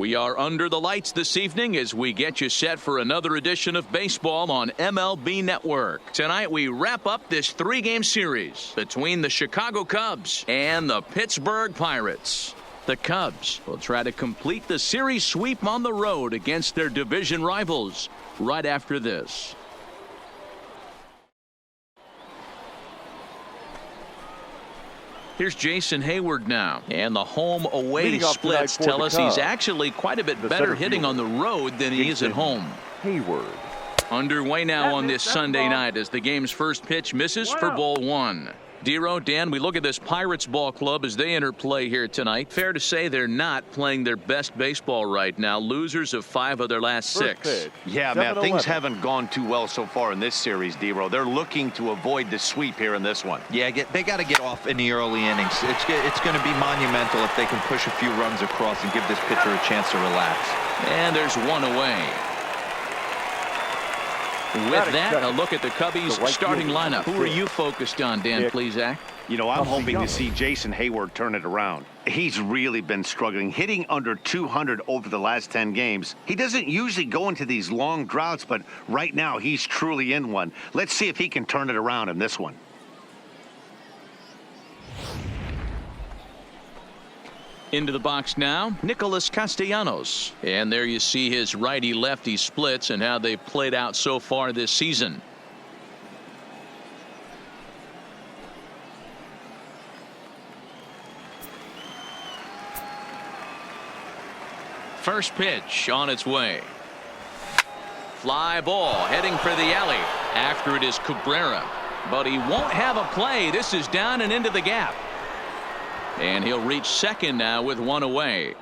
We are under the lights this evening as we get you set for another edition of baseball on MLB Network. Tonight we wrap up this three-game series between the Chicago Cubs and the Pittsburgh Pirates. The Cubs will try to complete the series sweep on the road against their division rivals right after this. Here's Jason Hayward now, and the home-away splits tell us he's actually quite a bit better hitting on the road than he is at home. Hayward. Underway now on this Sunday night as the game's first pitch misses for ball one. Dero, Dan, we look at this Pirates ball club as they enter play here tonight. Fair to say they're not playing their best baseball right now. Losers of 5 of their last 6. Yeah, Matt, things haven't gone too well so far in this series, Dero. They're looking to avoid the sweep here in this one. Yeah, they got to get off in the early innings. It's going to be monumental if they can push a few runs across and give this pitcher a chance to relax. And there's one away. With that, a look at the Cubbies starting lineup. Who are you focused on, Dan Plesac? You know, I'm hoping to see Jason Hayward turn it around. He's really been struggling, hitting under 200 over the last 10 games. He doesn't usually go into these long droughts, but right now he's truly in one. Let's see if he can turn it around in this one. Into the box now, Nicholas Castellanos. And there you see his righty-lefty splits and how they've played out so far this season. First pitch on its way. Fly ball heading for the alley. After it is Cabrera. But he won't have a play. This is down and into the gap. And he'll reach second now with one away.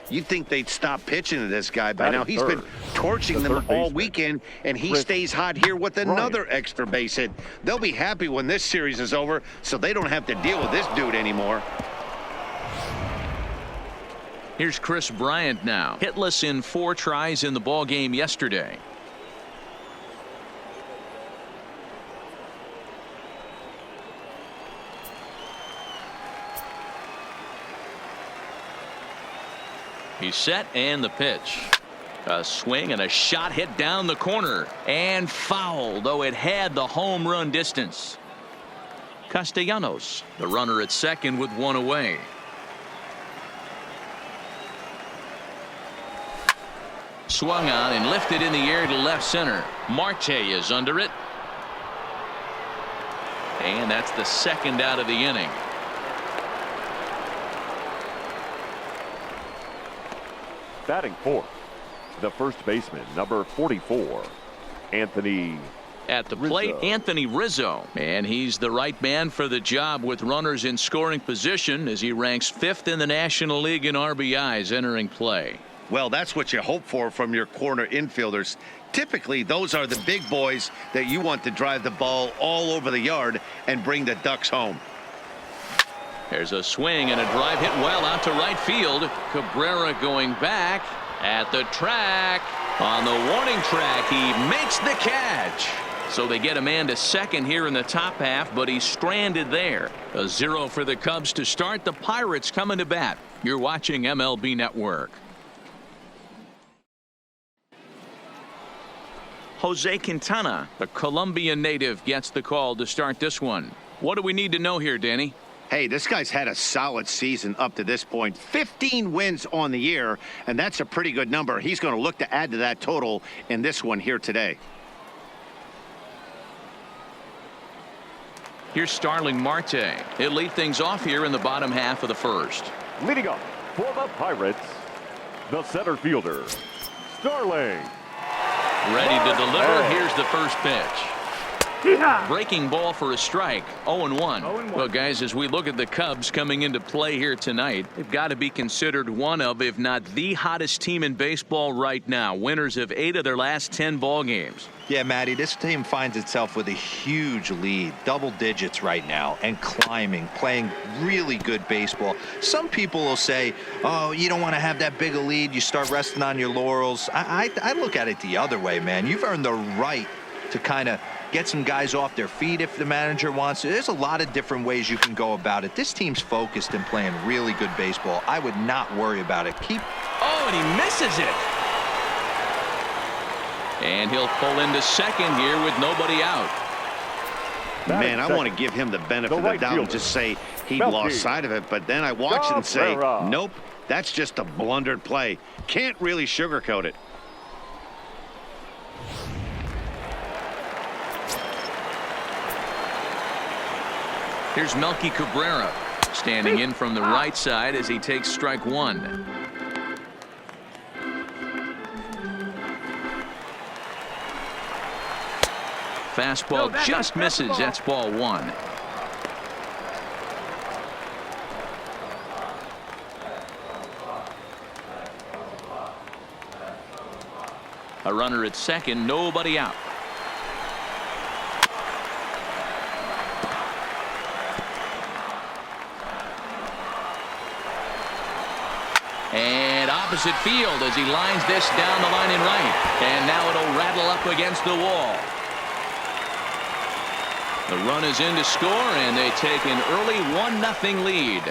You'd think they'd stop pitching to this guy by now. He's been torching them all weekend, and he stays hot here with another extra base hit. They'll be happy when this series is over, so they don't have to deal with this dude anymore. Here's Chris Bryant now, hitless in 4 tries in the ball game yesterday. He's set, and the pitch. A swing and a shot hit down the corner and foul, though it had the home run distance. Castellanos, the runner at second with one away. Swung on and lifted in the air to left center. Marte is under it. And that's the second out of the inning. Batting fourth, the first baseman, number 44, Anthony at the plate, Anthony Rizzo. And he's the right man for the job with runners in scoring position as he ranks 5th in the National League in RBIs entering play. Well, that's what you hope for from your corner infielders. Typically, those are the big boys that you want to drive the ball all over the yard and bring the Ducks home. There's a swing and a drive hit well out to right field. Cabrera going back at the track. On the warning track, he makes the catch. So they get a man to second here in the top half, but he's stranded there. A 0 for the Cubs to start. The Pirates coming to bat. You're watching MLB Network. Jose Quintana, the Colombian native, gets the call to start this one. What do we need to know here, Danny? Hey, this guy's had a solid season up to this point. 15 wins on the year, and that's a pretty good number. He's going to look to add to that total in this one here today. Here's Starling Marte. He'll lead things off here in the bottom half of the first. leading off for the Pirates, the center fielder, Starling. Ready to deliver. Here's the first pitch. Breaking ball for a strike. 0-1. Well, guys, as we look at the Cubs coming into play here tonight, they've got to be considered one of, if not the hottest team in baseball right now. Winners of 8 of their last 10 ball games. Yeah, Matty, this team finds itself with a huge lead, double digits right now, and climbing, playing really good baseball. Some people will say, oh, you don't want to have that big a lead. You start resting on your laurels. I look at it the other way, man. You've earned the right to kind of get some guys off their feet if the manager wants to. There's a lot of different ways you can go about it. This team's focused and playing really good baseball. I would not worry about it. Oh, and he misses it. And he'll pull into second here with nobody out. Man, I want to give him the benefit of the doubt and just say he lost sight of it. But then I watch it and say, nope, that's just a blundered play. Can't really sugarcoat it. Here's Melky Cabrera standing in from the right side as he takes strike one. Fastball just misses. That's ball one. A runner at second, nobody out. And opposite field as he lines this down the line in right. And now it'll rattle up against the wall. The run is in to score, and they take an early 1-0 lead.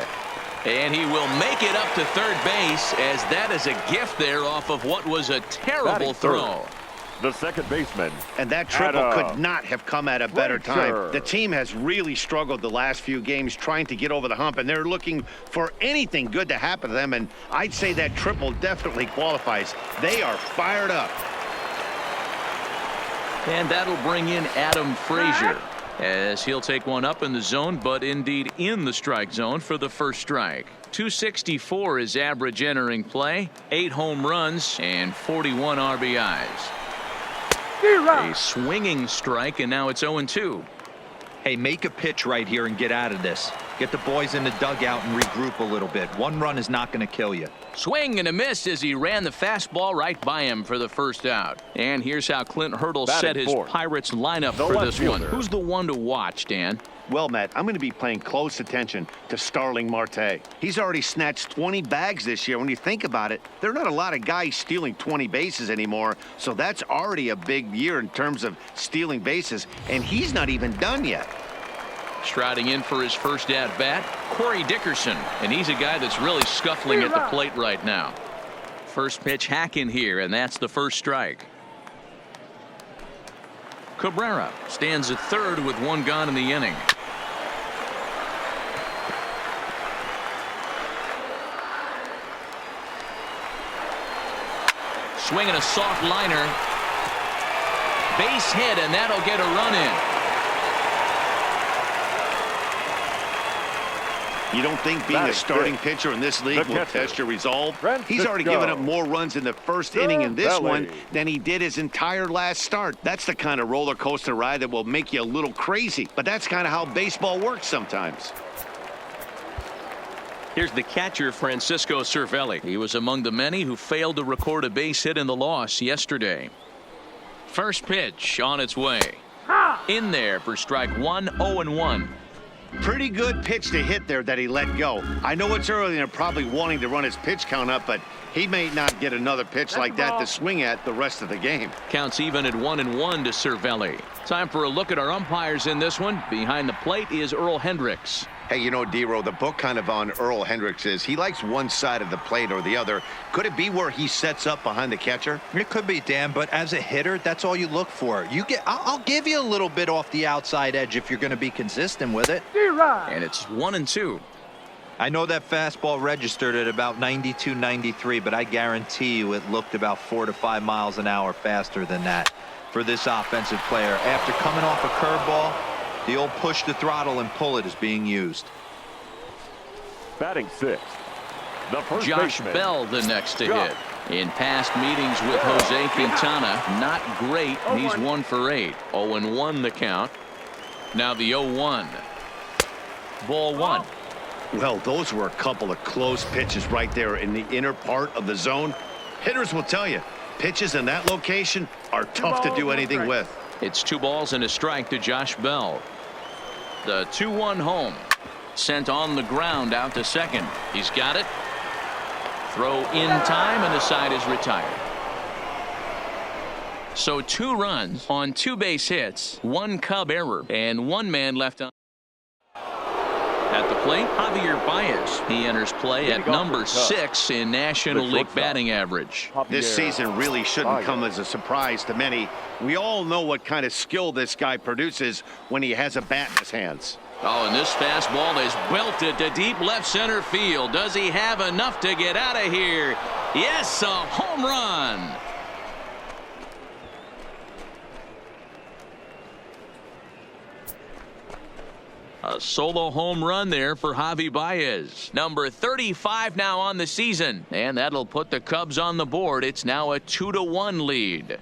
And he will make it up to third base, as that is a gift there off of what was a terrible throw. The second baseman. And that triple could not have come at a better time. The team has really struggled the last few games trying to get over the hump, and they're looking for anything good to happen to them. And I'd say that triple definitely qualifies. They are fired up. And that'll bring in Adam Frazier, as he'll take one up in the zone, but indeed in the strike zone for the first strike. 264 is average entering play, 8 home runs and 41 RBIs. A swinging strike, and now it's 0-2. Hey, make a pitch right here and get out of this. Get the boys in the dugout and regroup a little bit. One run is not going to kill you. Swing and a miss as he ran the fastball right by him for the first out. And here's how Clint Hurdle set his Pirates lineup for this one. Who's the one to watch, Dan? Well, Matt, I'm going to be paying close attention to Starling Marte. He's already snatched 20 bags this year. When you think about it, there are not a lot of guys stealing 20 bases anymore, so that's already a big year in terms of stealing bases, and he's not even done yet. Striding in for his first at-bat, Corey Dickerson, and he's a guy that's really scuffling at the plate right now. First pitch hack in here, and that's the first strike. Cabrera stands at third with one gone in the inning. Swinging a soft liner. Base hit, and that'll get a run in. You don't think being a starting pitcher in this league will test your resolve? He's already given up more runs in the first inning in this one than he did his entire last start. That's the kind of roller coaster ride that will make you a little crazy. But that's kind of how baseball works sometimes. Here's the catcher, Francisco Cervelli. He was among the many who failed to record a base hit in the loss yesterday. First pitch on its way. In there for strike one, 0-1. Pretty good pitch to hit there that he let go. I know it's early and they're probably wanting to run his pitch count up, but he may not get another pitch like that to swing at the rest of the game. Counts even at 1-1 to Cervelli. Time for a look at our umpires in this one. Behind the plate is Earl Hendricks. Hey, you know, D-Row, the book kind of on Earl Hendricks is he likes one side of the plate or the other. Could it be where he sets up behind the catcher? It could be, Dan, but as a hitter, that's all you look for. I'll give you a little bit off the outside edge if you're going to be consistent with it. And it's 1-2. I know that fastball registered at about 92, 93, but I guarantee you it looked about 4 to 5 miles an hour faster than that for this offensive player. After coming off a curveball, the old push the throttle and pull it is being used. Batting sixth, the first Josh baseman. Bell the next to hit. In past meetings with Jose Quintana, not great. He's 1 for 8. 0-1 the count. Now the 0-1. Ball one. Well, those were a couple of close pitches right there in the inner part of the zone. Hitters will tell you, pitches in that location are tough to do anything with. It's 2 balls and a strike to Josh Bell. The 2-1 home. Sent on the ground out to second. He's got it. Throw in time, and the side is retired. So 2 runs on 2 base hits, 1 Cub error, and 1 man left on. At the plate, Javier Baez. He enters play at number 6 in National League batting average. This season really shouldn't come as a surprise to many. We all know what kind of skill this guy produces when he has a bat in his hands. Oh, and this fastball is belted to deep left center field. Does he have enough to get out of here? Yes, a home run. A solo home run there for Javi Baez. Number 35 now on the season. And that'll put the Cubs on the board. It's now a 2-1 lead.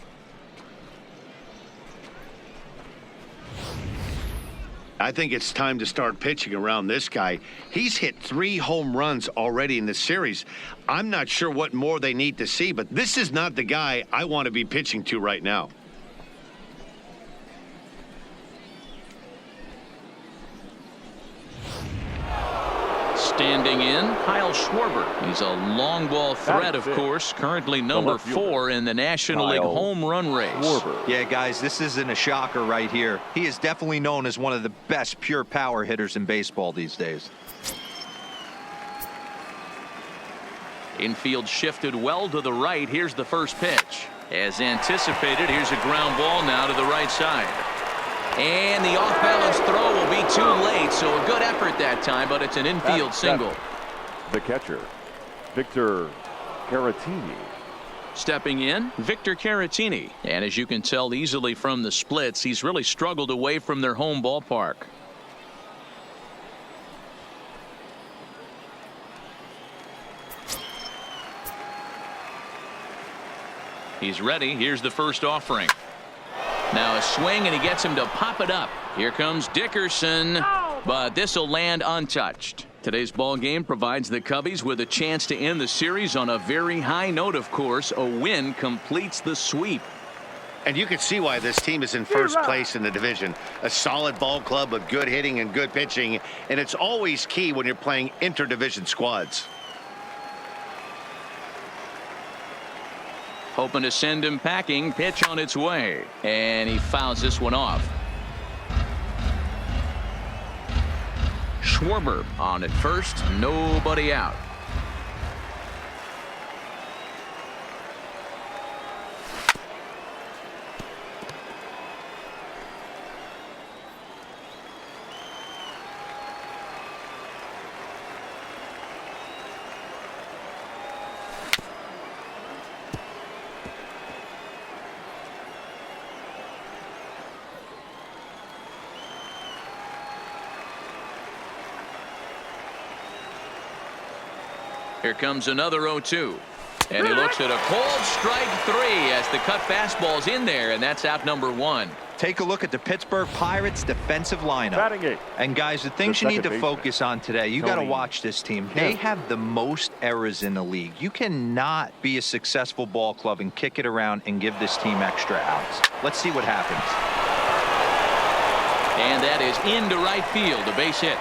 I think it's time to start pitching around this guy. He's hit 3 home runs already in this series. I'm not sure what more they need to see, but this is not the guy I want to be pitching to right now. Standing in, Kyle Schwarber. He's a long ball threat, of course, currently number 4 in the National League home run race. Yeah, guys, this isn't a shocker right here. He is definitely known as one of the best pure power hitters in baseball these days. Infield shifted well to the right. Here's the first pitch. As anticipated, here's a ground ball now to the right side. And the off-balance throw will be too late, so a good effort that time, but it's an infield single. The catcher, Victor Caratini. Stepping in, Victor Caratini. And as you can tell easily from the splits, he's really struggled away from their home ballpark. He's ready. Here's the first offering. Now a swing, and he gets him to pop it up. Here comes Dickerson, but this will land untouched. Today's ball game provides the Cubbies with a chance to end the series on a very high note, of course. A win completes the sweep. And you can see why this team is in first place in the division. A solid ball club with good hitting and good pitching, and it's always key when you're playing interdivision squads. Hoping to send him packing. Pitch on its way. And he fouls this one off. Schwarber on at first. Nobody out. Here comes another 0-2. And he looks at a cold strike 3 as the cut fastball's in there, and that's out number 1. Take a look at the Pittsburgh Pirates defensive lineup. And guys, the things you need to focus on today, you got to watch this team. They have the most errors in the league. You cannot be a successful ball club and kick it around and give this team extra outs. Let's see what happens. And that is into right field, a base hit.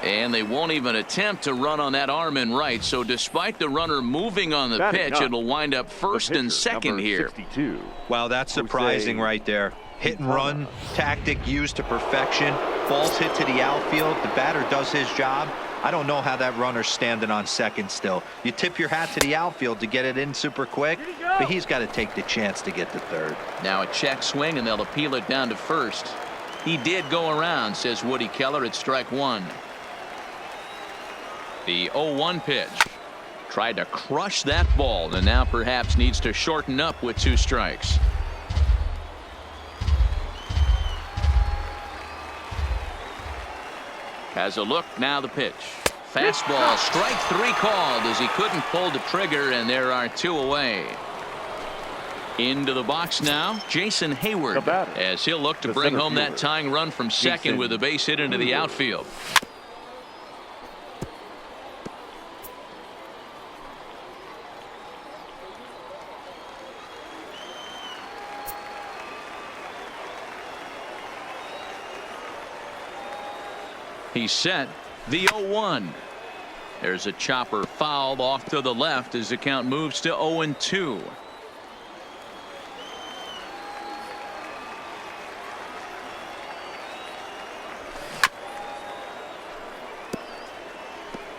And they won't even attempt to run on that arm in right. So despite the runner moving on the pitch, it'll wind up first and second here. 62. Wow, that's surprising right there. Hit and run tactic used to perfection. Ball's hit to the outfield. The batter does his job. I don't know how that runner's standing on second still. You tip your hat to the outfield to get it in super quick, but he's got to take the chance to get to third. Now a check swing, and they'll appeal it down to first. He did go around, says Woody Keller, at strike 1. The 0-1 pitch. Tried to crush that ball, and now perhaps needs to shorten up with 2 strikes. Has a look, now the pitch. Fastball, strike 3 called as he couldn't pull the trigger, and there are 2 away. Into the box now, Jason Hayward, as he'll look to bring home that tying run from second with a base hit into the outfield. He's set. The 0-1. There's a chopper foul off to the left as the count moves to 0-2.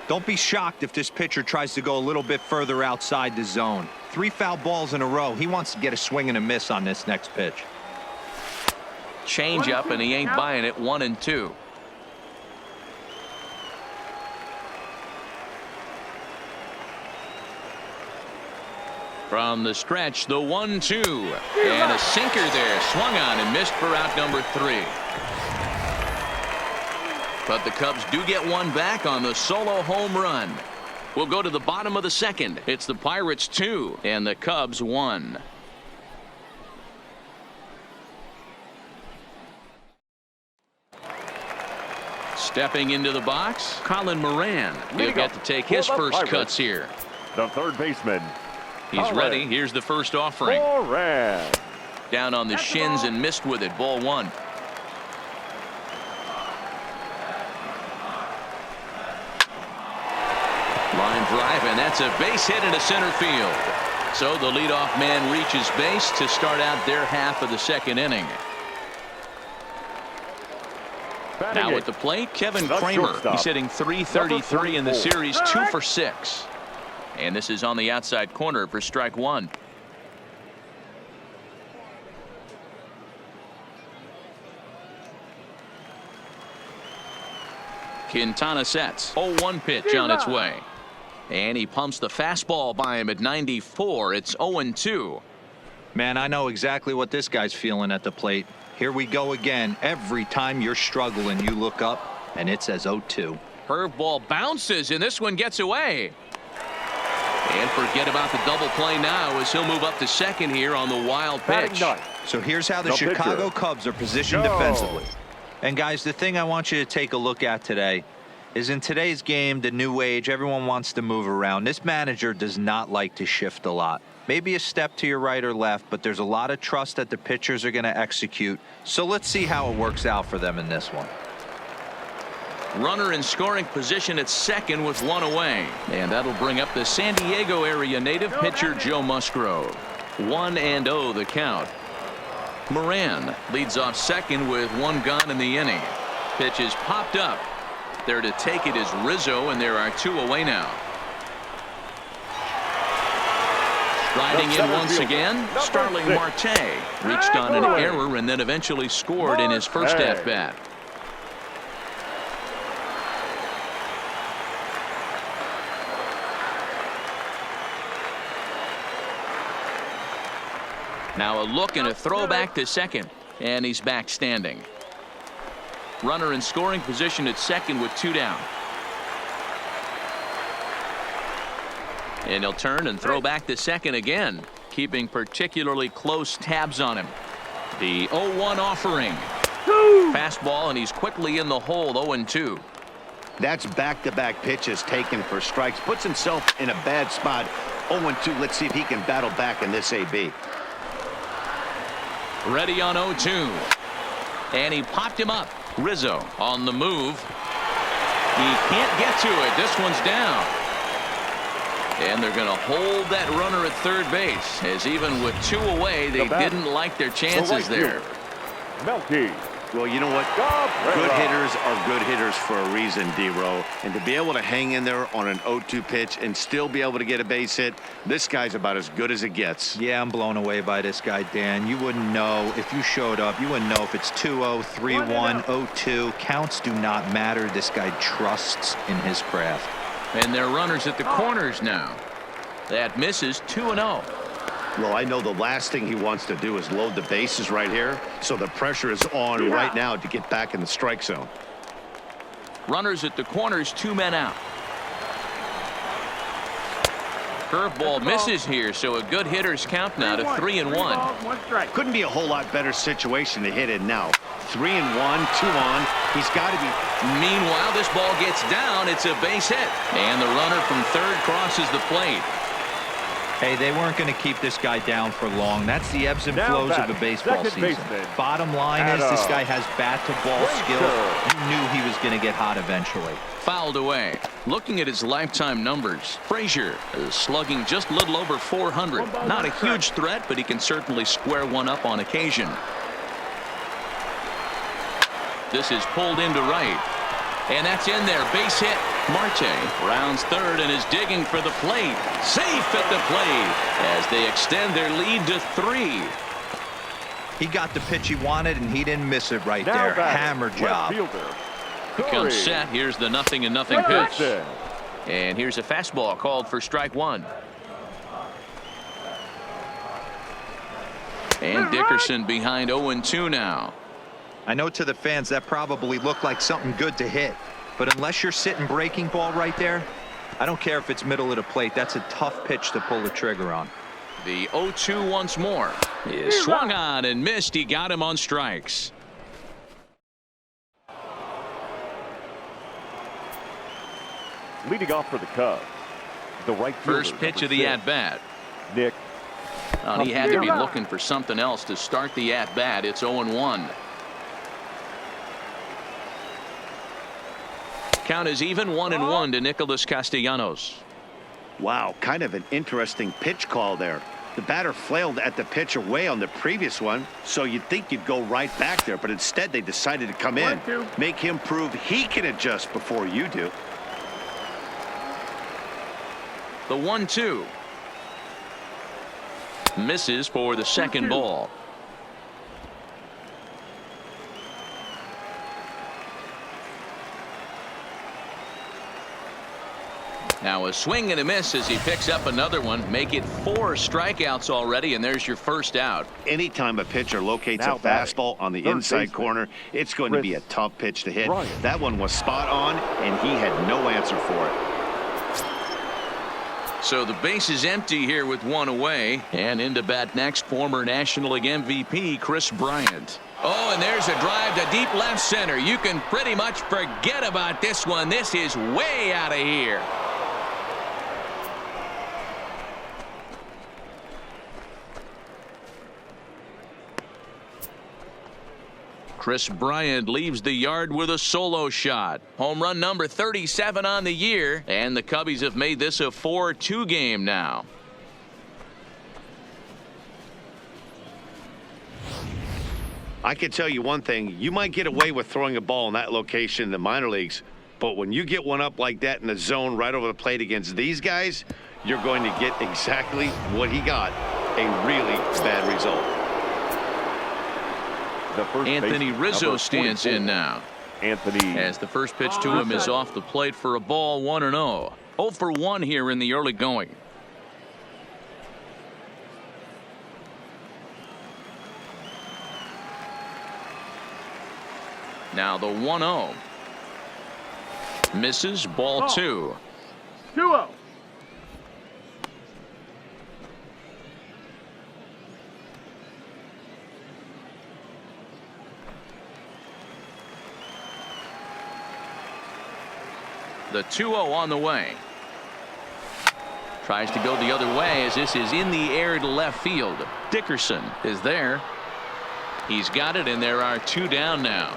Don't be shocked if this pitcher tries to go a little bit further outside the zone. 3 foul balls in a row. He wants to get a swing and a miss on this next pitch. Change up, and he ain't buying it. 1-2. From the stretch, the 1-2, and a sinker there, swung on and missed for out number 3. But the Cubs do get one back on the solo home run. We'll go to the bottom of the second. It's the Pirates 2 and the Cubs 1. Stepping into the box, Colin Moran. He'll get to take his first cuts here. The third baseman. He's ready. Here's the first offering. Moran. Down on the shins and missed with it. Ball 1. Line drive, and that's a base hit into center field. So the leadoff man reaches base to start out their half of the second inning. Now at the plate, Kevin Kramer. He's hitting .333 in the series, 2 for 6. And this is on the outside corner for strike 1. Quintana sets. 0-1 pitch on its way. And he pumps the fastball by him at 94. It's 0-2. Man, I know exactly what this guy's feeling at the plate. Here we go again. Every time you're struggling, you look up, and it says 0-2. Curveball bounces, and this one gets away. And forget about the double play now as he'll move up to second here on the wild pitch. So here's how the Chicago Cubs are positioned defensively. And guys, the thing I want you to take a look at today is in today's game, the new age, everyone wants to move around. This manager does not like to shift a lot. Maybe a step to your right or left, but there's a lot of trust that the pitchers are going to execute. So let's see how it works out for them in this one. Runner in scoring position at second with one away. And that'll bring up the San Diego area native pitcher Joe Musgrove. 1-0 the count. Moran leads off second with 1 gone in the inning. Pitch is popped up. There to take it is Rizzo, and there are 2 away now. Striding in once again, Starling Marte reached on an error and then eventually scored in his first at-bat. Now a look and a throwback to second, and he's back standing. Runner in scoring position at second with 2 down. And he'll turn and throw back to second again, keeping particularly close tabs on him. The 0-1 offering. Fastball, and he's quickly in the hole. 0-2. That's back-to-back pitches taken for strikes. Puts himself in a bad spot. 0-2. Let's see if he can battle back in this AB. Ready on 0-2. And he popped him up. Rizzo on the move. He can't get to it. This one's down. And they're going to hold that runner at third base, as even with 2 away, they didn't like their chances there. Melky. Well, you know what? Good hitters are good hitters for a reason, D-Row. And to be able to hang in there on an 0-2 pitch and still be able to get a base hit, this guy's about as good as it gets. Yeah, I'm blown away by this guy, Dan. You wouldn't know if you showed up. You wouldn't know if it's 2-0, 3-1, 0-2. Counts do not matter. This guy trusts in his craft. And they're runners at the corners now. That misses. 2-0. Well, I know the last thing he wants to do is load the bases right here, so the pressure is on right now to get back in the strike zone. Runners at the corners, 2 men out. Curveball misses here, so a good hitter's count now to 3-1. Couldn't be a whole lot better situation to hit in now. 3-1, 2 on. He's got to be. Meanwhile, this ball gets down. It's a base hit, and the runner from third crosses the plate. Hey, they weren't going to keep this guy down for long. That's the ebbs and flows of a baseball season. Bottom line is this guy has bat-to-ball skills. You knew he was going to get hot eventually. Fouled away. Looking at his lifetime numbers, Frazier is slugging just a little over 400. Not a huge threat, but he can certainly square one up on occasion. This is pulled into right. And that's in there. Base hit. Marte rounds third and is digging for the plate. Safe at the plate as they extend their lead to 3. He got the pitch he wanted, and he didn't miss it right Now there. batting, Hammer left job. fielder, Becomes Corey. set. Here's the 0-0 pitch. Dickerson. And here's a fastball called for strike 1. And Dickerson behind 0-2 now. I know to the fans that probably looked like something good to hit, but unless you're sitting breaking ball right there, I don't care if it's middle of the plate. That's a tough pitch to pull the trigger on. The 0-2 once more is swung on and missed. He got him on strikes. Leading off for the Cubs, the right fielder, First pitch number of the 6, at-bat. Nick. He had to be looking for something else to start the at-bat. It's 0-1. Count is even 1-1 to Nicholas Castellanos. Wow, kind of an interesting pitch call there. The batter flailed at the pitch away on the previous one, so you'd think you'd go right back there, but instead they decided to come in, make him prove he can adjust before you do. The 1-2 misses for the second ball. Now a swing and a miss as he picks up another one. Make it 4 strikeouts already, and there's your first out. Anytime a pitcher locates Now a fastball on the third inside baseman, corner, it's going to be a Chris tough pitch to hit. Bryant. That one was spot on, and he had no answer for it. So the base is empty here with 1 away. And into bat next, former National League MVP Chris Bryant. Oh, and there's a drive to deep left center. You can pretty much forget about this one. This is way out of here. Chris Bryant leaves the yard with a solo shot. Home run number 37 on the year, and the Cubbies have made this a 4-2 game now. I can tell you one thing. You might get away with throwing a ball in that location in the minor leagues, but when you get one up like that in the zone right over the plate against these guys, you're going to get exactly what he got, a really bad result. The first Anthony baseman, Rizzo number stands 44. in now. Anthony. As the first pitch to him is off the plate for a ball, 1-0. 0 for 1 here in the early going. Now the 1-0. Misses, ball 2. 2-0. The 2-0 on the way. Tries to go the other way as this is in the air to left field. Dickerson is there. He's got it, and there are 2 down now.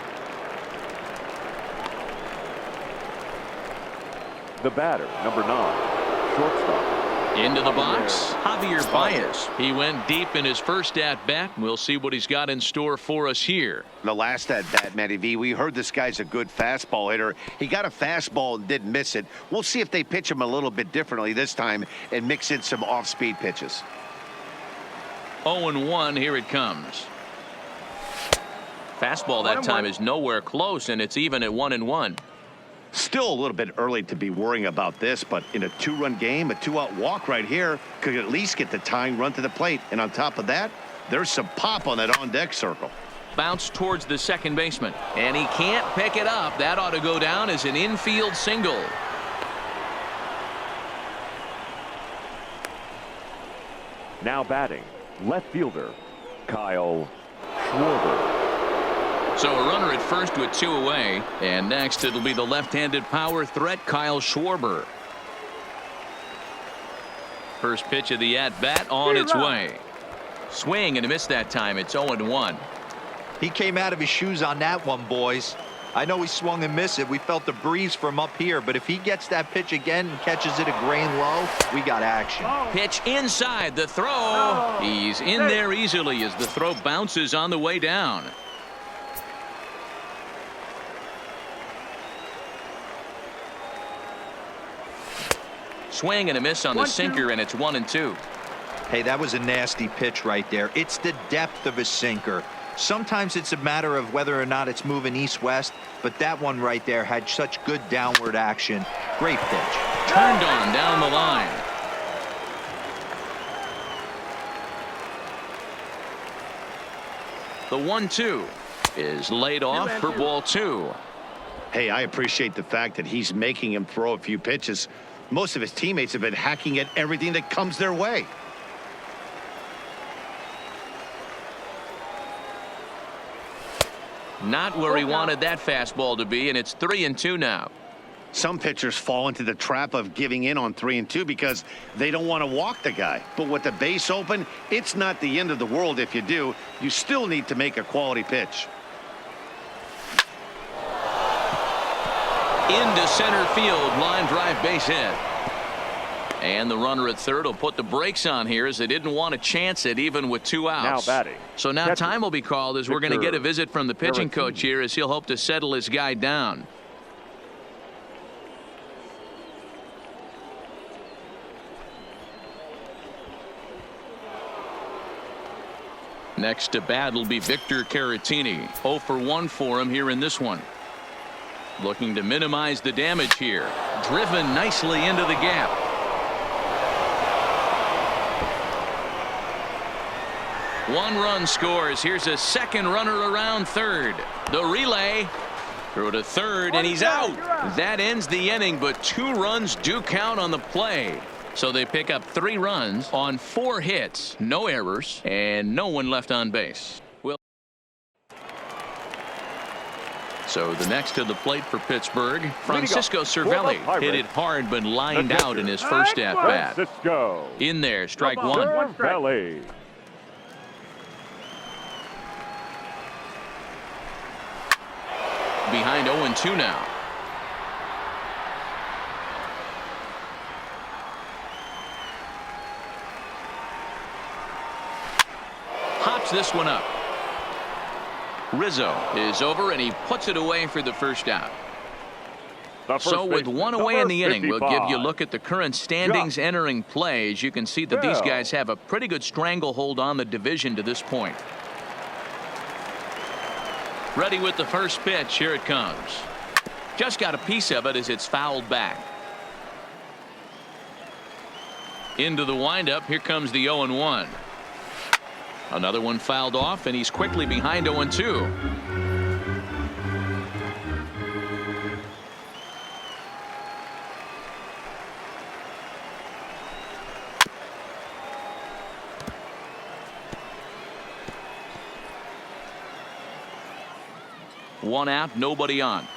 The batter, number 9, shortstop. Into the box, Javier Baez. He went deep in his first at-bat. We'll see what he's got in store for us here. The last at-bat, Matty V, we heard this guy's a good fastball hitter. He got a fastball and didn't miss it. We'll see if they pitch him a little bit differently this time and mix in some off-speed pitches. 0-1, here it comes. Fastball that time is nowhere close, and it's even at 1-1. Still a little bit early to be worrying about this, but in a 2-run game, a 2-out walk right here could at least get the tying run to the plate. And on top of that, there's some pop on that on-deck circle. Bounce towards the second baseman, and he can't pick it up. That ought to go down as an infield single. Now batting, left fielder, Kyle Schwarber. So a runner at first with 2 away, and next it'll be the left-handed power threat Kyle Schwarber. First pitch of the at-bat on its way. Swing and a miss that time. It's 0-1. He came out of his shoes on that one, boys. I know he swung and missed it. We felt the breeze from up here, but if he gets that pitch again and catches it a grain low, we got action. Pitch inside, the throw. He's in there easily as the throw bounces on the way down. Swing and a miss on the sinker, and it's 1-2. Hey, that was a nasty pitch right there. It's the depth of a sinker. Sometimes it's a matter of whether or not it's moving east-west, but that one right there had such good downward action. Great pitch. Turned on down the line. The 1-2 is laid off for ball 2. Hey, I appreciate the fact that he's making him throw a few pitches. Most of his teammates have been hacking at everything that comes their way. Not where he wanted that fastball to be, and it's 3-2 now. Some pitchers fall into the trap of giving in on 3-2 because they don't want to walk the guy. But with the base open, it's not the end of the world if you do. You still need to make a quality pitch. Into center field, line drive, base hit. And the runner at third will put the brakes on here as they didn't want to chance it even with 2 outs. Now batting. So now time will be called as we're going to get a visit from the pitching coach here as he'll hope to settle his guy down. Next to bat will be Victor Caratini. 0 for 1 for him here in this one. Looking to minimize the damage here. Driven nicely into the gap. One run scores. Here's a second runner around third. The relay through to third, and he's out. That ends the inning, but 2 runs do count on the play. So they pick up 3 runs on 4 hits, no errors, and no one left on base. So the next to the plate for Pittsburgh, Francisco Cervelli hit it hard but lined out in his first at bat. Francisco. In there, strike 1. Cervelli. Behind 0-2 now. Hops this one up. Rizzo is over and he puts it away for the first out. So with 1 away in the inning, we'll give you a look at the current standings entering play. As you can see that these guys have a pretty good stranglehold on the division to this point. Ready with the first pitch. Here it comes. Just got a piece of it as it's fouled back. Into the windup. Here comes the 0-1. Another one fouled off, and he's quickly behind 0-2. One out, nobody on.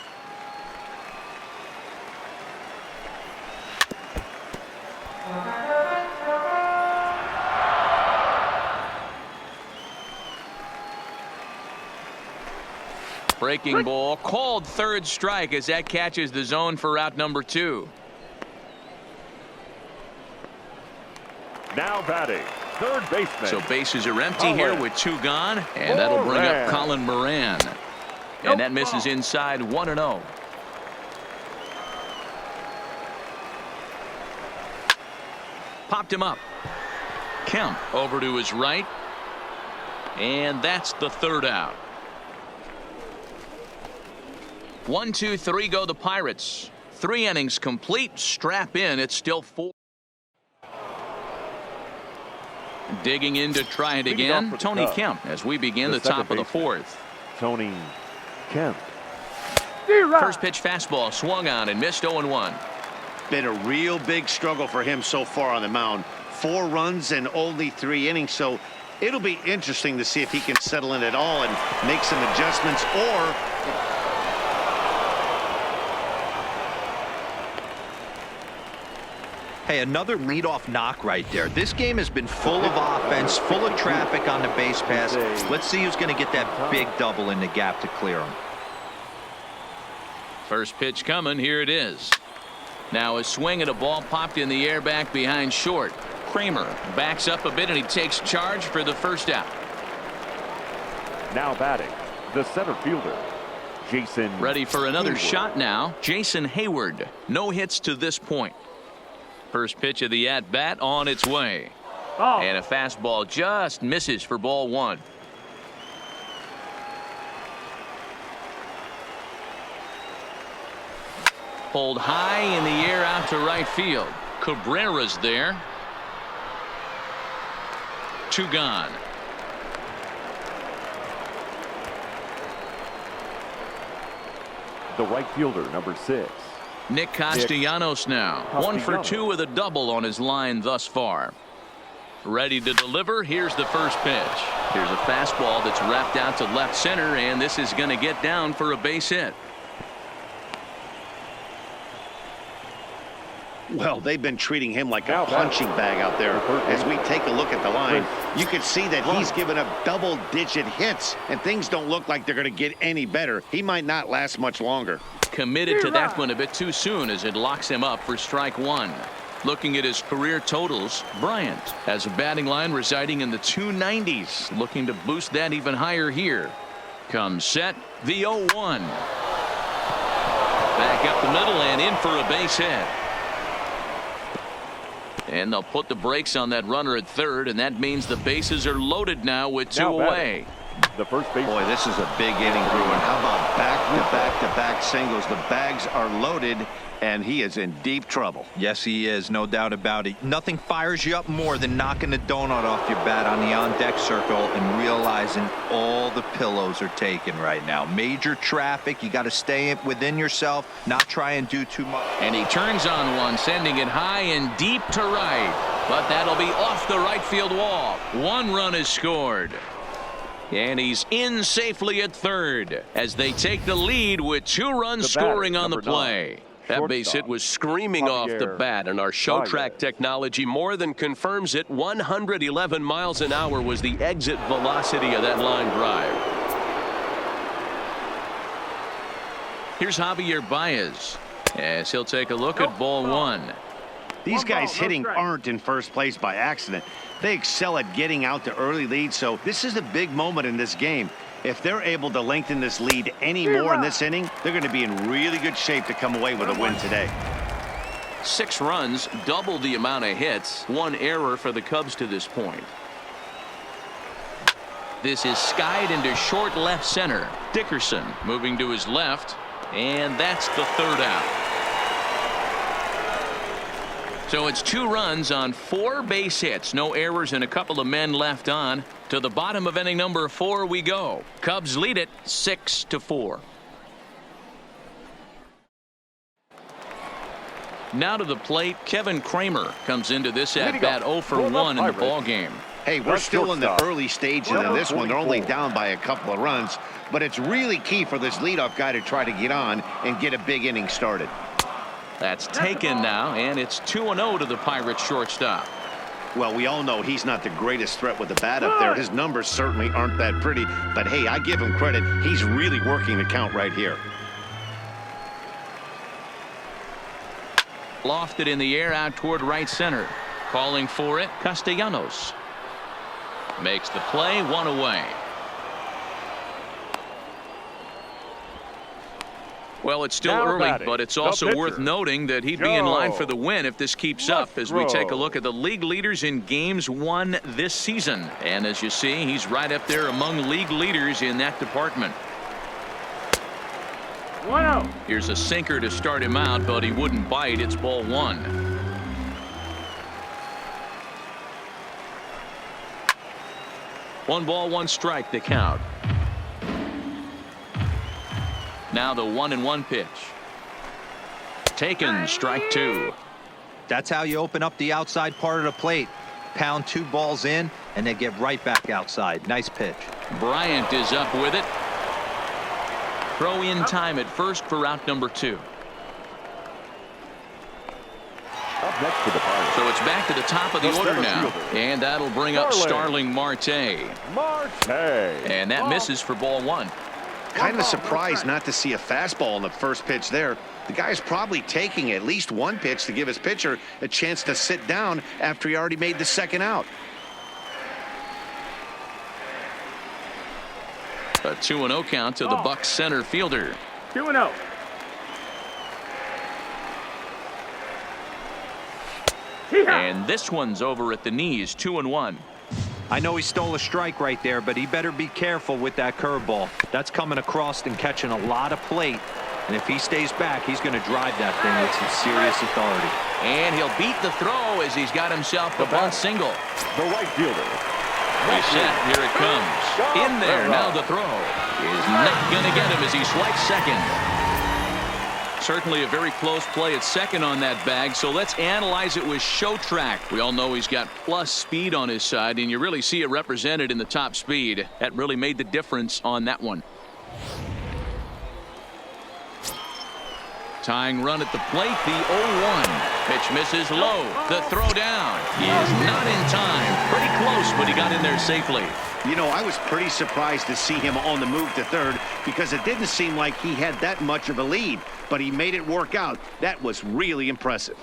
Breaking ball called third strike as that catches the zone for out number 2. Now batting, third baseman. So bases are empty here with 2 gone, and that'll bring up Colin Moran. And that misses inside 1-0. Popped him up. Kemp over to his right. And that's the third out. 1, 2, 3 go the Pirates. 3 innings complete. Strap in. It's still 4. Digging in to try it again. Tony Kemp as we begin the top of the 4th. Tony Kemp. First pitch fastball swung on and missed 0-1. Been a real big struggle for him so far on the mound. 4 runs and only 3 innings. So it'll be interesting to see if he can settle in at all and make some adjustments, or Hey, another leadoff knock right there. This game has been full of offense, full of traffic on the base pass. Let's see who's going to get that big double in the gap to clear him. First pitch coming. Here it is. Now a swing and a ball popped in the air back behind short. Kramer backs up a bit and he takes charge for the first out. Now batting, the center fielder, Jason. Ready for another Hayward. shot now. Jason Hayward. No hits to this point. First pitch of the at-bat on its way. Ball. And a fastball just misses for ball one. Pulled high in the air out to right field. Cabrera's there. 2 gone. The right fielder, number 6. Nick Castellanos now. 1 for 2 with a double on his line thus far. Ready to deliver. Here's the first pitch. Here's a fastball that's wrapped out to left center, and this is going to get down for a base hit. Well, they've been treating him like a punching bag out there. As we take a look at the line, you can see that he's given up double-digit hits, and things don't look like they're going to get any better. He might not last much longer. Committed to that one a bit too soon as it locks him up for strike 1. Looking at his career totals, Bryant has a batting line residing in the 290s. Looking to boost that even higher here. Comes set, the 0-1. Back up the middle and in for a base hit. And they'll put the brakes on that runner at third, and that means the bases are loaded now with 2 away. The first base. Boy, this is a big inning, Bruin. How about back-to-back-to-back singles? The bags are loaded, and he is in deep trouble. Yes, he is. No doubt about it. Nothing fires you up more than knocking the donut off your bat on the on-deck circle and realizing all the pillows are taken right now. Major traffic. You got to stay within yourself, not try and do too much. And he turns on one, sending it high and deep to right. But that'll be off the right field wall. 1 run is scored. And he's in safely at third as they take the lead with 2 runs scoring on the play. That base hit was screaming off the bat, and our show track technology more than confirms it. 111 miles an hour was the exit velocity of that line drive. Here's Javier Baez as he'll take a look at ball 1. These guys hitting aren't in first place by accident. They excel at getting out to early leads, so this is a big moment in this game. If they're able to lengthen this lead any more in this inning, they're going to be in really good shape to come away with a win today. 6 runs, double the amount of hits. 1 error for the Cubs to this point. This is skied into short left center. Dickerson moving to his left, and that's the 3rd out. So it's 2 runs on 4 base hits. No errors and a couple of men left on. To the bottom of inning number 4 we go. Cubs lead it 6-4. Now to the plate, Kevin Kramer comes into this at bat 0 for 1 in the ball game. Hey, we're still in the early stages of this one. They're only down by a couple of runs, but it's really key for this leadoff guy to try to get on and get a big inning started. That's taken now, and it's 2-0 to the Pirates shortstop. Well, we all know he's not the greatest threat with the bat up there. His numbers certainly aren't that pretty, but hey, I give him credit. He's really working the count right here. Lofted in the air out toward right center. Calling for it, Castellanos. Makes the play, 1 away. Well, it's still early, but it's also worth noting that he'd be in line for the win if this keeps up as we take a look at the league leaders in games won this season. And as you see, he's right up there among league leaders in that department. 1-0. Here's a sinker to start him out, but he wouldn't bite. It's ball 1. One ball, 1 strike to count. Now the 1-1 pitch. Taken, strike 2. That's how you open up the outside part of the plate. Pound 2 balls in, and then get right back outside. Nice pitch. Bryant is up with it. Throw in time at first for out number 2. Up next to the Pirates. So it's back to the top of the order now. And that'll bring up Starling Marte. And that misses for ball 1. Kind of surprised not to see a fastball in the first pitch there. The guy's probably taking at least 1 pitch to give his pitcher a chance to sit down after he already made the 2nd out. A 2-0 count to the Bucs center fielder. 2-0. And this one's over at the knees, 2-1. I know he stole a strike right there, but he better be careful with that curveball. That's coming across and catching a lot of plate. And if he stays back, he's going to drive that thing with some serious authority. And he'll beat the throw as he's got himself a bunt single. The right fielder. He's set. Here it comes. In there. Now the throw is not going to get him as he swipes second. Certainly a very close play at second on that bag, so let's analyze it with show track. We all know he's got plus speed on his side, and you really see it represented in the top speed. That really made the difference on that one. Tying run at the plate, the 0-1. Pitch misses low. The throw down is not in time. Pretty close, but he got in there safely. You know, I was pretty surprised to see him on the move to third because it didn't seem like he had that much of a lead, but he made it work out. That was really impressive.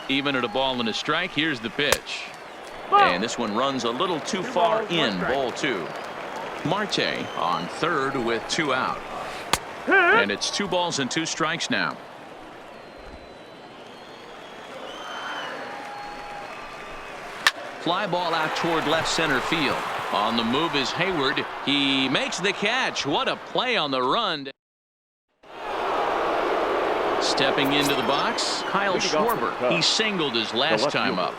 Even at a ball and a strike, here's the pitch. And this one runs a little too far in, ball 2. Marte on third with 2 out. And it's 2 balls and 2 strikes now. Fly ball out toward left center field. On the move is Hayward. He makes the catch. What a play on the run. Stepping into the box, Kyle Schwarber. He singled his last time up.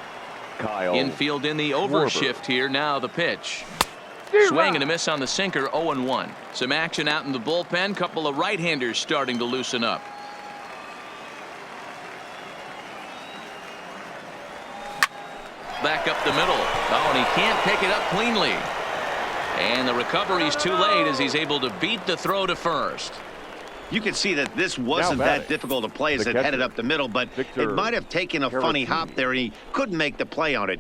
Infield in the overshift here. Now the pitch. Swing and a miss on the sinker. 0-1. Some action out in the bullpen. Couple of right-handers starting to loosen up. Back up the middle. Oh, and he can't pick it up cleanly. And the recovery's too late as he's able to beat the throw to first. You can see that this wasn't that difficult to play as it headed up the middle, but it might have taken a funny hop there, and he couldn't make the play on it.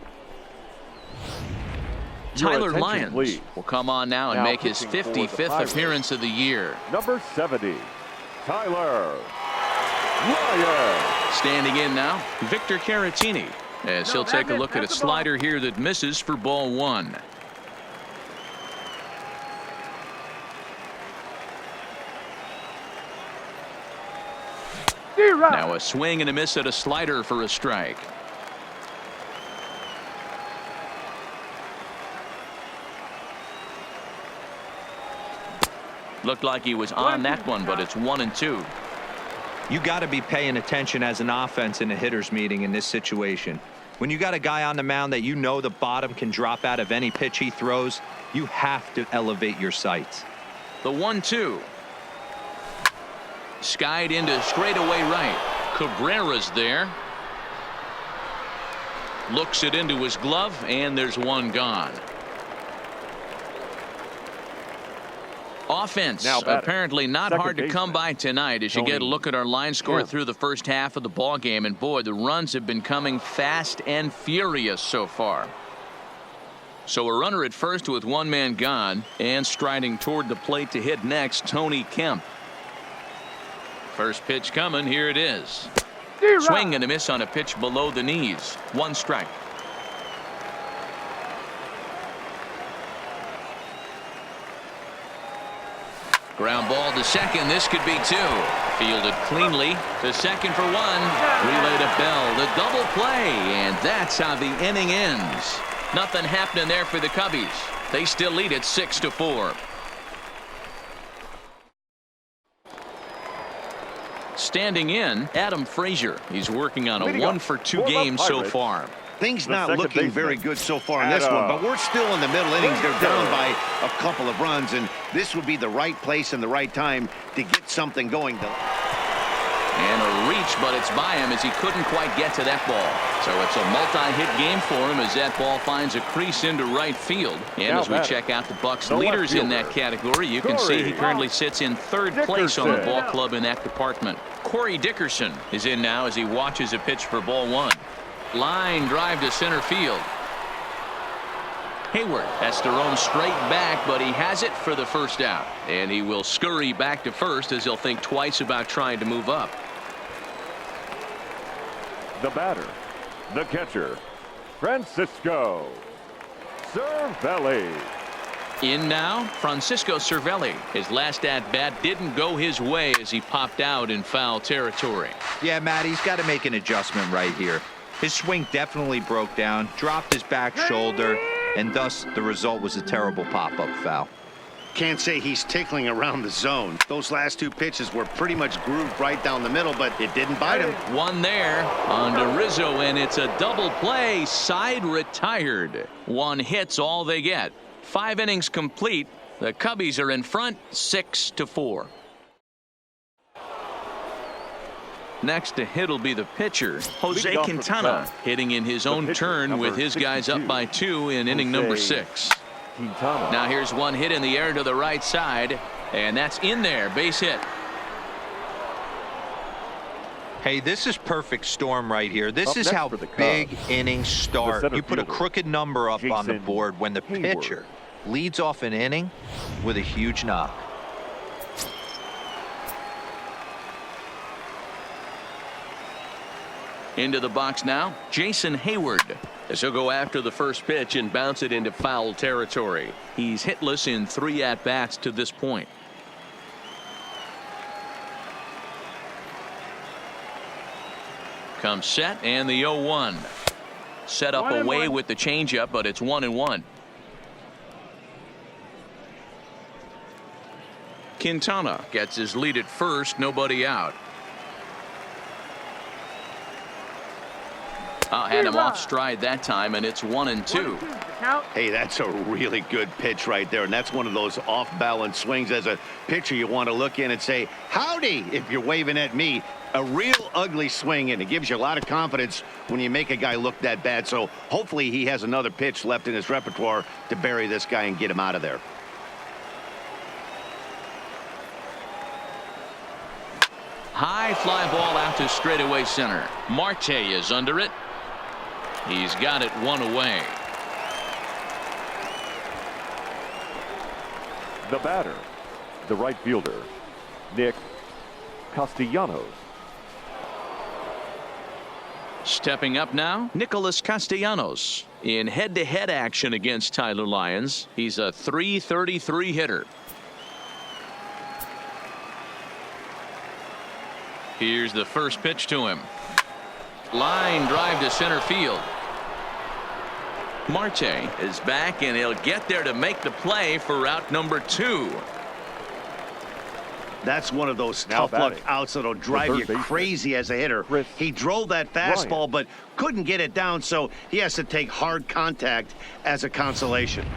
Tyler Lyons will come on now and make his 55th appearance of the year. Number 70, Tyler Lyons. Standing in now, Victor Caratini, as he'll take a look at a slider here that misses for ball 1. Now a swing and a miss at a slider for a strike. Looked like he was on that one, but it's 1-2. You got to be paying attention as an offense in a hitter's meeting in this situation. When you got a guy on the mound that you know the bottom can drop out of any pitch he throws, you have to elevate your sights. The 1-2. Skied into straightaway right. Cabrera's there. Looks it into his glove, and there's one gone. Offense apparently not hard to come by tonight as you get a look at our line score through the first half of the ball game, and boy, the runs have been coming fast and furious so far. So a runner at first with 1 man gone, and striding toward the plate to hit next, Tony Kemp. First pitch coming. Here it is. Swing and a miss on a pitch below the knees. 1 strike. Ground ball to second. This could be 2. Fielded cleanly to second for 1. Relay to Bell. The double play. And that's how the inning ends. Nothing happening there for the Cubbies. They still lead it 6-4. Standing in, Adam Frazier. He's working on a 1-for-2 game so far. Things not looking very good so far in this one, but we're still in the middle innings. They're down by a couple of runs, and this would be the right place and the right time to get something going. And a reach, but it's by him as he couldn't quite get to that ball. So it's a multi-hit game for him as that ball finds a crease into right field. And as we check out the Bucks leaders in that category, you can see he currently sits in 3rd place on the ball club in that department. Corey Dickerson is in now as he watches a pitch for ball 1. Line drive to center field. Hayward has to roam straight back, but he has it for the first out. And he will scurry back to first as he'll think twice about trying to move up. The batter, the catcher, Francisco Cervelli. In now, Francisco Cervelli. His last at-bat didn't go his way as he popped out in foul territory. Yeah, Matt, he's got to make an adjustment right here. His swing definitely broke down, dropped his back shoulder, and thus the result was a terrible pop-up foul. Can't say he's tickling around the zone. Those last two pitches were pretty much grooved right down the middle, but it didn't bite him. One there on to Rizzo, and it's a double play. Side retired. One hit's all they get. 5 innings complete. The Cubbies are in front 6-4. Next to hit will be the pitcher, Jose Quintana, hitting in his own turn with his guys up by 2 in inning number 6. Now here's one hit in the air to the right side, and that's in there. Base hit. Hey, this is perfect storm right here. This is how big innings start. You put a crooked number up on the board when the pitcher leads off an inning with a huge knock. Into the box now, Jason Hayward. As he'll go after the first pitch and bounce it into foul territory. He's hitless in 3 at-bats to this point. Comes set, and the 0-1. Set up away with the changeup, but it's 1-1. Quintana gets his lead at first, nobody out. Had him off stride that time, and it's 1-2. Hey, that's a really good pitch right there, and that's one of those off-balance swings. As a pitcher, you want to look in and say, howdy, if you're waving at me. A real ugly swing, and it gives you a lot of confidence when you make a guy look that bad. So hopefully he has another pitch left in his repertoire to bury this guy and get him out of there. High fly ball out to straightaway center. Marte is under it. He's got it 1 away. The batter, the right fielder, Nick Castellanos. Stepping up now, Nicholas Castellanos. In head-to-head action against Tyler Lyons, he's a .333 hitter. Here's the first pitch to him. Line drive to center field. Marte is back, and he'll get there to make the play for out number 2. That's one of those tough luck outs that'll drive you crazy as a hitter. He drove that fastball, but couldn't get it down, so he has to take hard contact as a consolation.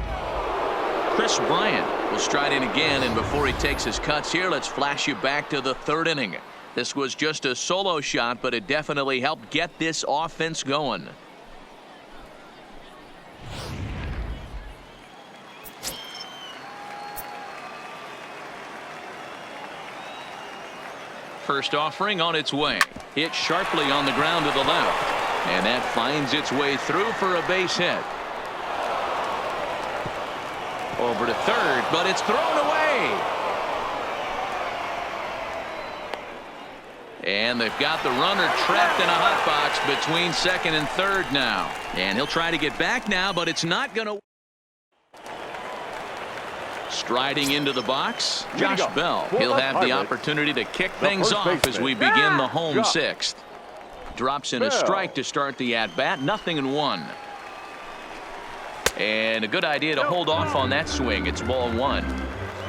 Chris Bryant will stride in again, and before he takes his cuts here, let's flash you back to the 3rd inning. This was just a solo shot, but it definitely helped get this offense going. First offering on its way. Hit sharply on the ground to the left. And that finds its way through for a base hit. Over to third, but it's thrown away. And they've got the runner trapped in a hot box between second and third now. And he'll try to get back now, but it's not going to. Striding into the box, Josh Bell. He'll have the opportunity to kick things off as we begin the home 6th. Drops in a strike to start the at-bat. 0-1. And a good idea to hold off on that swing. It's ball 1.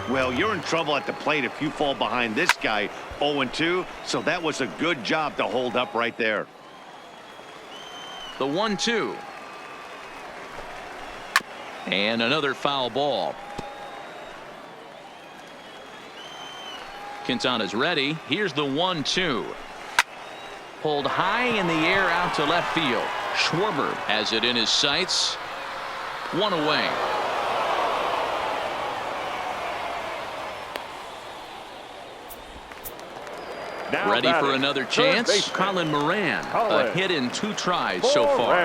Well, you're in trouble at the plate if you fall behind this guy 0-2. So that was a good job to hold up right there. The 1-2. And another foul ball. Quintana's ready. Here's the 1-2. Pulled high in the air out to left field. Schwarber has it in his sights. 1 away. Now ready for another chance. Colin Moran. A hit in 2 tries so far.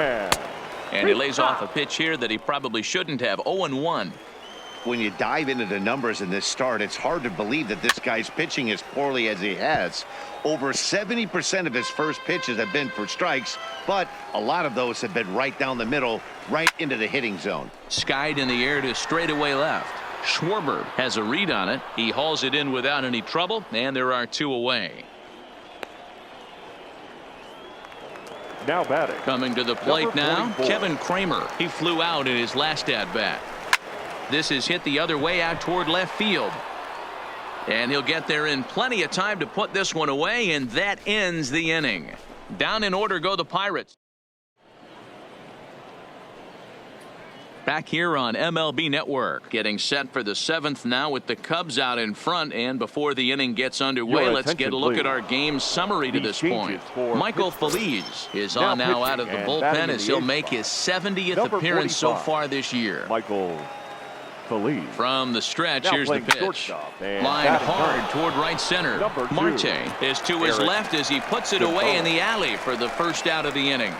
And he lays off a pitch here that he probably shouldn't have. 0-1. When you dive into the numbers in this start, it's hard to believe that this guy's pitching as poorly as he has. Over 70% of his first pitches have been for strikes, but a lot of those have been right down the middle, right into the hitting zone. Skied in the air to straightaway left. Schwarber has a read on it. He hauls it in without any trouble, and there are 2 away. Now batting. Coming to the plate Number now, 44. Kevin Kramer. He flew out in his last at-bat. This is hit the other way out toward left field. And he'll get there in plenty of time to put this one away, and that ends the inning. Down in order go the Pirates. Back here on MLB Network, getting set for the 7th now with the Cubs out in front. And before the inning gets underway, Your let's get a look attention, at our game summary to These this changes point. for Michael Pittsburgh. Feliz is Now on now out of pitching the and batting bullpen in as the he'll eighth make spot. his 70th Number appearance so 45. far this year. Michael Feliz. From the stretch, Now here's the playing pitch. shortstop and Line batting hard third. toward right center. Number 2. Marte is to his Eric left as he puts it Gonzalez. away in the alley for the first out of the inning.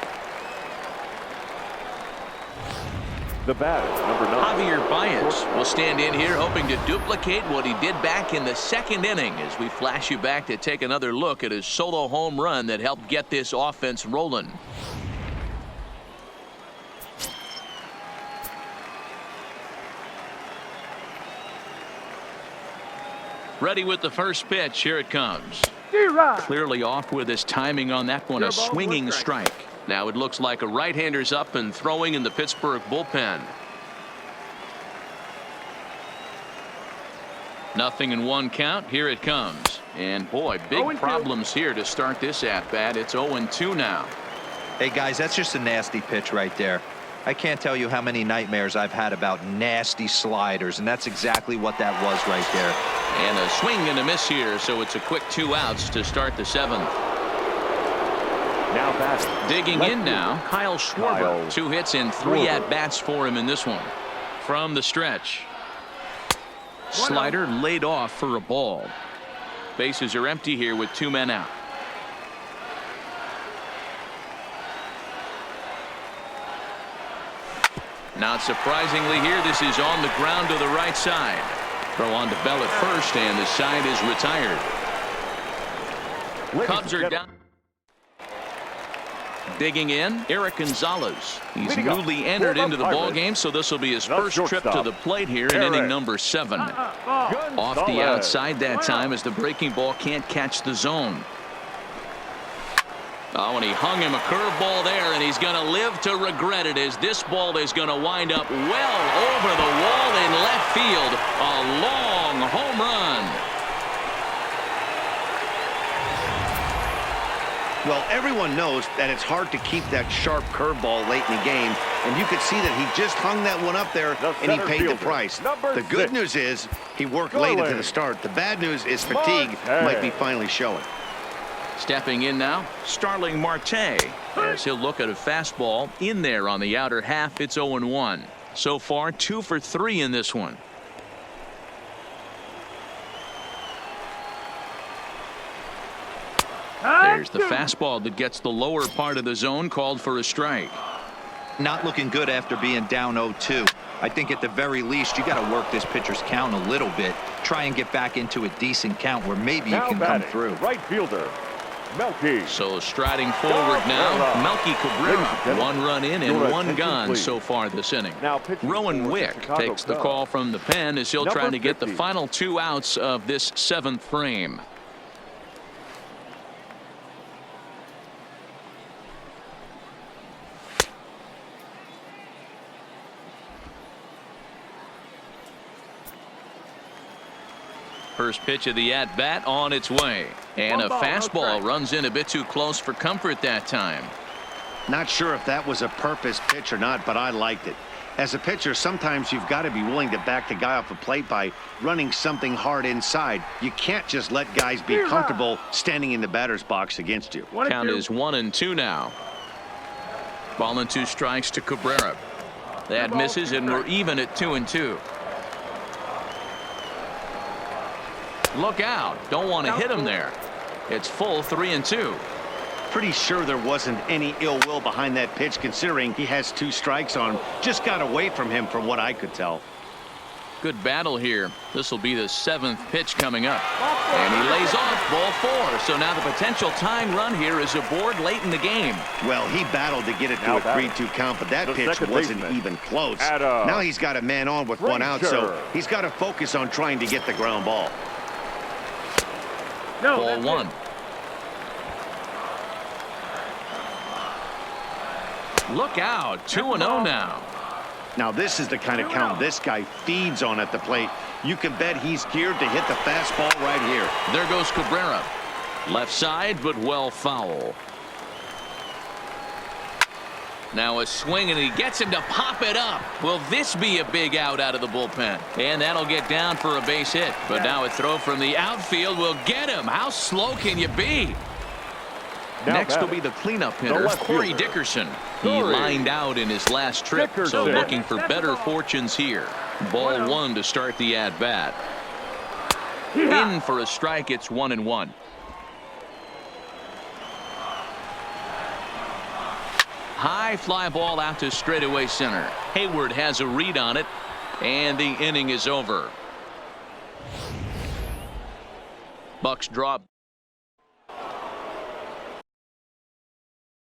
The batter, number 9. Javier Baez will stand in here hoping to duplicate what he did back in the 2nd inning as we flash you back to take another look at his solo home run that helped get this offense rolling. Ready with the first pitch. Here it comes. Clearly off with his timing on that one. A swinging strike. Now it looks like a right-hander's up and throwing in the Pittsburgh bullpen. Nothing in 1 count. Here it comes. And boy, big problems here to start this at-bat. It's 0-2 now. Hey, guys, that's just a nasty pitch right there. I can't tell you how many nightmares I've had about nasty sliders, and that's exactly what that was right there. And a swing and a miss here, so it's a quick 2 outs to start the 7th. Now batting. Digging Left in field. now, Kyle Schwarber. Kyle 2 hits and 3 Schwarber. at-bats for him in this one. From the stretch. Slider laid off for a ball. Bases are empty here with 2 men out. Not surprisingly here, this is on the ground to the right side. Throw on to Bell at first, and the side is retired. Ladies Cubs and are down. Digging in, Eric Gonzalez. He's Leading off newly for entered the into the ball Pirates, game, so this will be his the first trip to shortstop, the plate here in Eric inning number 7. Off the Gonzalez. outside that time as the breaking ball can't catch the zone. Oh, and he hung him a curveball there, and he's going to live to regret it as this ball is going to wind up well over the wall in left field. A long home run. Well, everyone knows that it's hard to keep that sharp curveball late in the game, and you could see that he just hung that one up there, The and he center paid the fielder, price. number The good 6. news is he worked late into the start. The bad news is fatigue Marte. might be finally showing. Stepping in now, Starling Marte, as he'll look at a fastball in there on the outer half. It's 0-1. So far, 2 for 3 in this one. There's the fastball that gets the lower part of the zone, called for a strike. Not looking good after being down 0-2. I think at the very least you got to work this pitcher's count a little bit. Try and get back into a decent count where maybe you Now can batting, come through. right fielder, Melky. So striding forward now, Melky Cabrera. 1 run in and Your 1 attention, gone please. so far this inning. Now pitching Rowan for the Wick Chicago takes the Cubs. call from the pen as he'll Number try to get the 50. final 2 outs of this 7th frame. First pitch of the at-bat on its way. And a fastball runs in a bit too close for comfort that time. Not sure if that was a purpose pitch or not, but I liked it. As a pitcher, sometimes you've got to be willing to back the guy off the plate by running something hard inside. You can't just let guys be comfortable standing in the batter's box against you. Count is 1-2 now. Ball and 2 strikes to Cabrera. That misses, and we're even at 2-2. Look out. Don't want to hit him there. It's full 3-2. Pretty sure there wasn't any ill will behind that pitch, considering he has 2 strikes on him. Just got away from him from what I could tell. Good battle here. This will be the 7th pitch coming up. And he lays off ball 4. So now the potential tying run here is aboard late in the game. Well, he battled to get it to Now a 3-2 count, but that pitch wasn't even close. Adam. Now he's got a man on with 1 out, so Ranger. he's got to focus on trying to get the ground ball. Ball 1. Look out. 2-0 now. Now, this is the kind of count this guy feeds on at the plate. You can bet he's geared to hit the fastball right here. There goes Cabrera. Left side, but well foul. Now a swing, and he gets him to pop it up. Will this be a big out of the bullpen? And that'll get down for a base hit. But now a throw from the outfield will get him. How slow can you be? Next will be the cleanup hitter, Corey Dickerson. He lined out in his last trip, so looking for better fortunes here. Ball 1 to start the at-bat. In for a strike, it's 1-1. High fly ball out to straightaway center. Hayward has a read on it, and the inning is over. Bucks drop